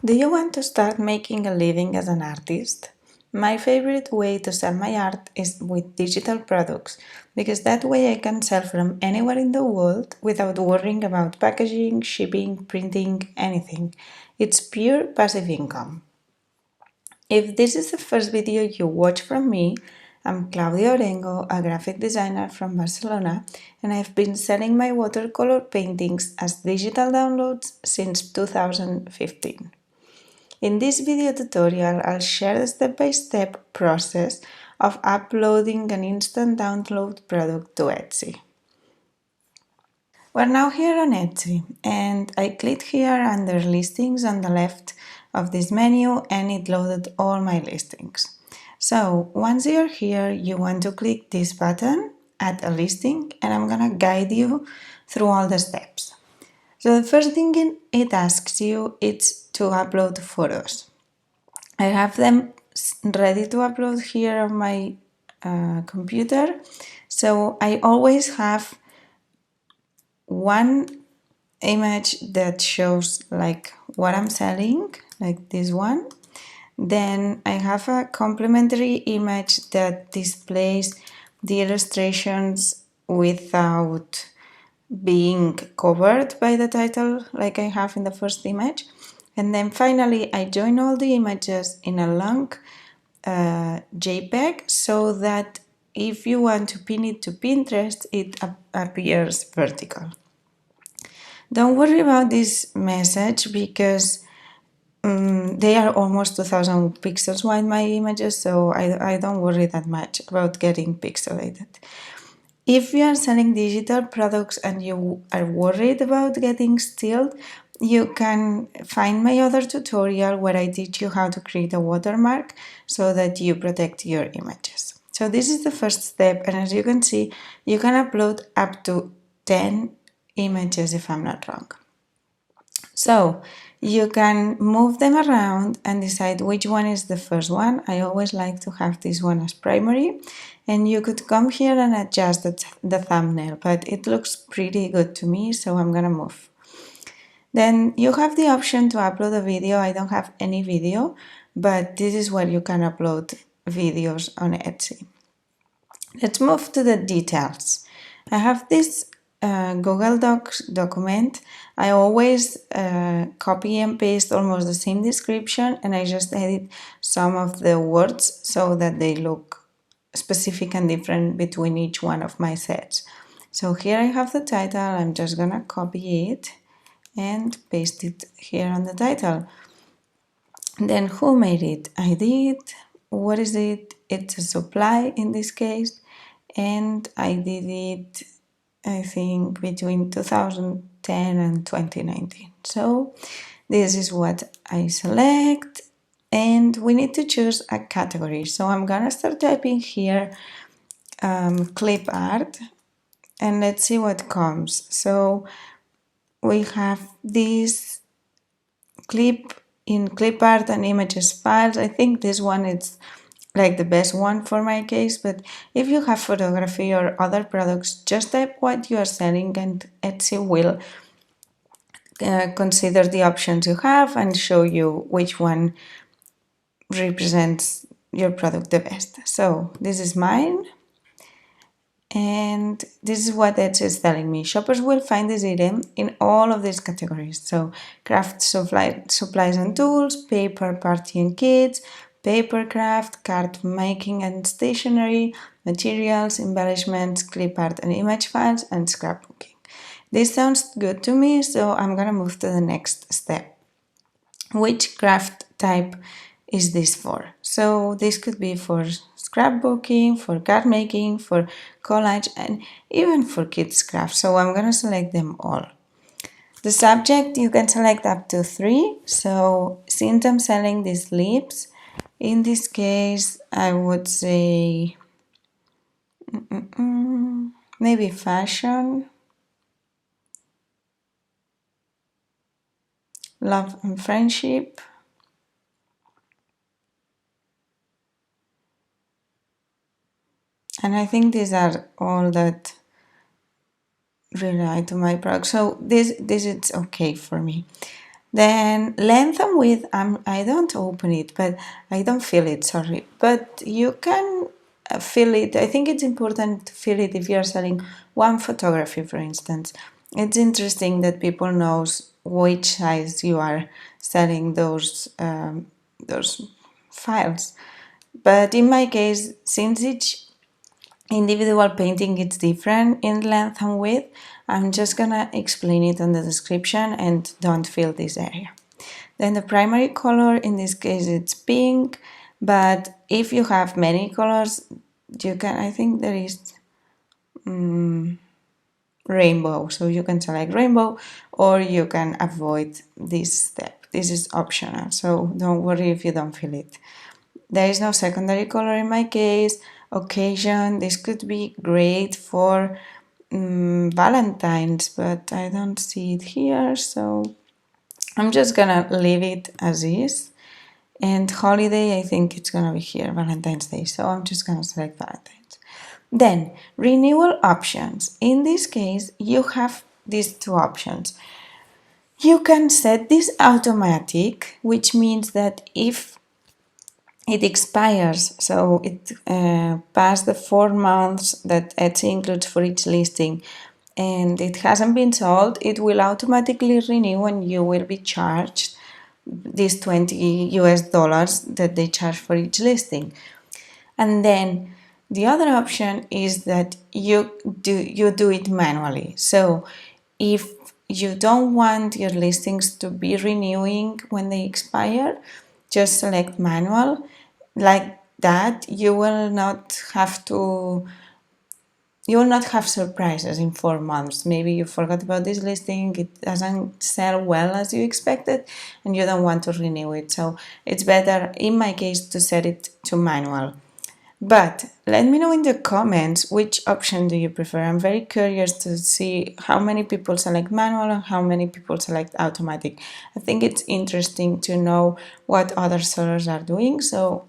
Do you want to start making a living as an artist? My favorite way to sell my art is with digital products because that way I can sell from anywhere in the world without worrying about packaging, shipping, printing, anything. It's pure passive income. If this is the first video you watch from me, I'm Claudia Orengo, a graphic designer from Barcelona, and I've been selling my watercolor paintings as digital downloads since 2015. In this video tutorial, I'll share the step-by-step process of uploading an instant download product to Etsy. We're now here on Etsy, and I clicked here under listings on the left of this menu, and it loaded all my listings. So once you're here, you want to click this button, add a listing, and I'm gonna guide you through all the steps. So the first thing it asks you is to upload photos. I have them ready to upload here on my computer. So I always have one image that shows like what I'm selling, like this one. Then I have a complementary image that displays the illustrations without being covered by the title like I have in the first image. And then finally I join all the images in a long JPEG so that if you want to pin it to Pinterest, it appears vertical. Don't worry about this message because they are almost 2000 pixels wide, my images, so I don't worry that much about getting pixelated. If you are selling digital products and you are worried about getting stilled, you can find my other tutorial where I teach you how to create a watermark so that you protect your images. So this is the first step, and as you can see, you can upload up to 10 images if I'm not wrong. So you can move them around and decide which one is the first one. I always like to have this one as primary, and you could come here and adjust the thumbnail, but it looks pretty good to me, so I'm gonna move. Then you have the option to upload a video. I don't have any video, but this is where you can upload videos on Etsy. Let's move to the details. I have this Google Docs document. I always copy and paste almost the same description, and I just edit some of the words so that they look specific and different between each one of my sets. So here I have the title. I'm just gonna copy it and paste it here on the title. Then who made it? I did. What is it? It's a supply in this case, and I did it, I think, between 2010 and 2019. So this is what I select, and we need to choose a category. So I'm gonna start typing here clip art, and let's see what comes. So we have this clip in clip art and images files. I think this one is like the best one for my case, but if you have photography or other products, just type what you are selling and Etsy will consider the options you have and show you which one represents your product the best. So this is mine, and this is what Etsy is telling me. Shoppers will find this item in all of these categories. So craft supplies and tools, paper, party and kids, paper craft, card making and stationery, materials, embellishments, clip art and image files, and scrapbooking. This sounds good to me, so I'm gonna move to the next step. Which craft type is this for? So this could be for scrapbooking, for card making, for collage, and even for kids craft. So I'm gonna select them all. The subject, you can select up to 3. So since I'm selling these lips, in this case, I would say maybe fashion, love and friendship, and I think these are all that relate to my product. So this is okay for me. Then length and width, I don't open it, but I don't feel it, sorry. But you can feel it. I think it's important to feel it if you're selling one photography, for instance. It's interesting that people knows which size you are selling those files. But in my case, since each individual painting is different in length and width, I'm just gonna explain it in the description and don't fill this area. Then the primary color, in this case it's pink, but if you have many colors, you can, I think there is rainbow, so you can select rainbow or you can avoid this step. This is optional, so don't worry if you don't feel it. There is no secondary color in my case. Occasion, this could be great for Valentine's, but I don't see it here, so I'm just gonna leave it as is. And holiday, I think it's gonna be here, Valentine's Day, so I'm just gonna select Valentine's. Then, renewal options. In this case, you have these two options. You can set this automatic, which means that if it expires, so it passed the 4 months that Etsy includes for each listing, and it hasn't been sold, it will automatically renew and you will be charged these 20 US dollars that they charge for each listing. And then the other option is that you do it manually. So if you don't want your listings to be renewing when they expire, just select manual. Like that, you will not have surprises in 4 months. Maybe you forgot about this listing, it doesn't sell well as you expected, and you don't want to renew it. So it's better, in my case, to set it to manual. But let me know in the comments which option do you prefer. I'm very curious to see how many people select manual and how many people select automatic. I think it's interesting to know what other sellers are doing. So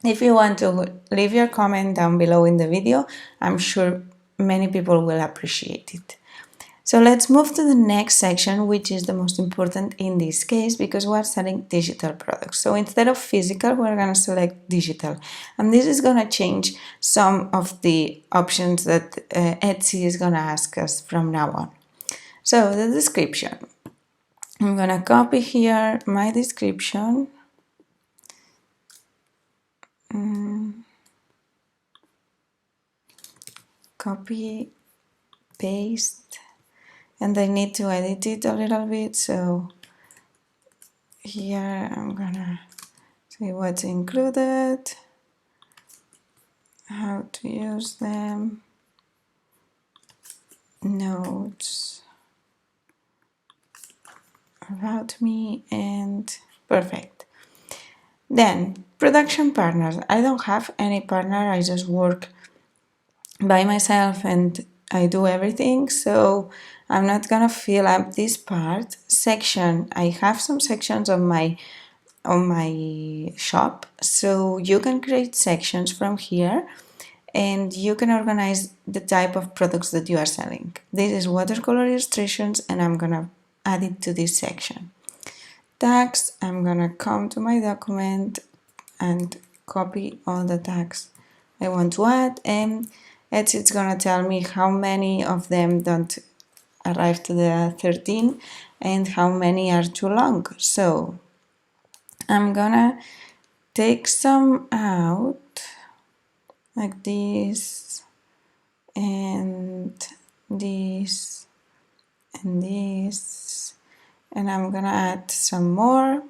if you want to leave your comment down below in the video, I'm sure many people will appreciate it. So let's move to the next section, which is the most important in this case because we're selling digital products. So instead of physical, we're going to select digital. And this is going to change some of the options that Etsy is going to ask us from now on. So the description. I'm going to copy here my description. Copy, paste. And I need to edit it a little bit, so here I'm gonna say what's included, how to use them, notes about me, and perfect. Then production partners. I don't have any partner, I just work by myself and I do everything, so I'm not gonna fill up this part. Section, I have some sections on my shop, so you can create sections from here and you can organize the type of products that you are selling. This is watercolor illustrations and I'm gonna add it to this section. Tags, I'm gonna come to my document and copy all the tags I want to add, and it's gonna tell me how many of them don't arrive to the 13 and how many are too long. So I'm gonna take some out like this and this and this, and I'm gonna add some more.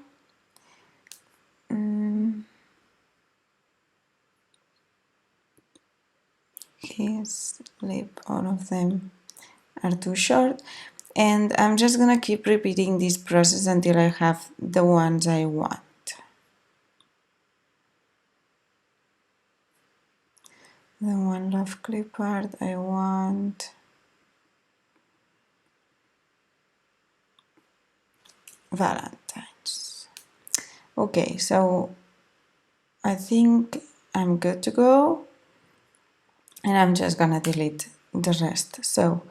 Please leave all of them are too short, and I'm just gonna keep repeating this process until I have the ones I want. The one love clip art I want. Valentine's. Okay, so I think I'm good to go, and I'm just gonna delete the rest. So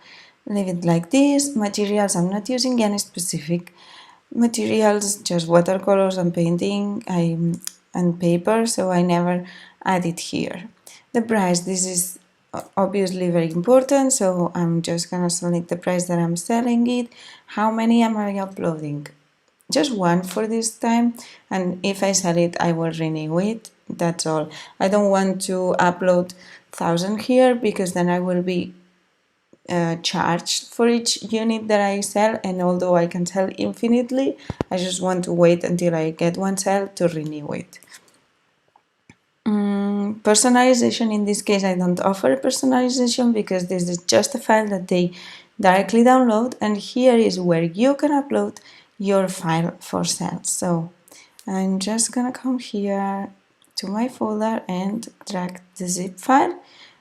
leave it like this. Materials, I'm not using any specific materials, just watercolors and painting and paper, so I never add it here. The price, this is obviously very important, so I'm just gonna select the price that I'm selling it. How many am I uploading? Just one for this time, and if I sell it I will renew it. That's all. I don't want to upload 1,000 here because then I will be charged for each unit that I sell, and although I can sell infinitely, I just want to wait until I get one sale to renew it. Personalization, in this case I don't offer personalization because this is just a file that they directly download, and here is where you can upload your file for sale. So I'm just gonna come here to my folder and drag the zip file,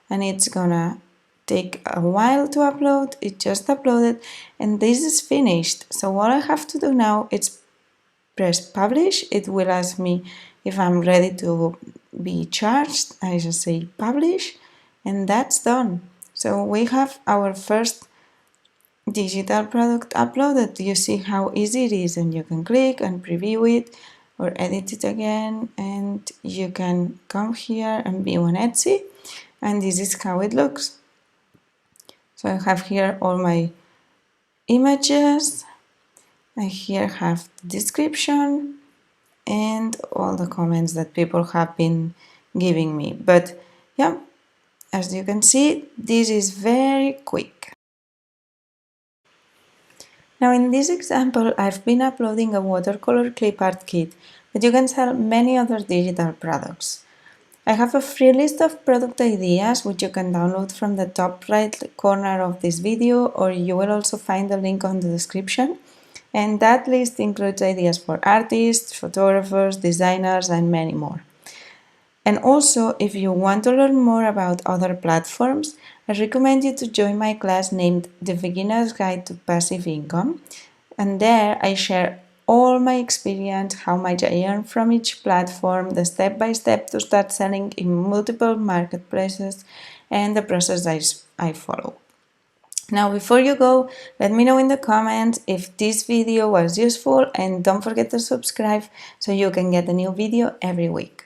and it's gonna take a while to upload. It just uploaded and this is finished. So what I have to do now is press publish. It will ask me if I'm ready to be charged. I just say publish and that's done. So we have our first digital product uploaded. You see how easy it is, and you can click and preview it or edit it again, and you can come here and view on Etsy, and this is how it looks. So I have here all my images. I here have the description and all the comments that people have been giving me. But yeah, as you can see, this is very quick. Now in this example, I've been uploading a watercolor clip art kit, but you can sell many other digital products. I have a free list of product ideas which you can download from the top right corner of this video, or you will also find the link on the description. And that list includes ideas for artists, photographers, designers, and many more. And also, if you want to learn more about other platforms, I recommend you to join my class named The Beginner's Guide to Passive Income. And there I share all my experience, how much I earn from each platform, the step-by-step to start selling in multiple marketplaces, and the process I follow. Now, before you go, let me know in the comments if this video was useful, and don't forget to subscribe so you can get a new video every week.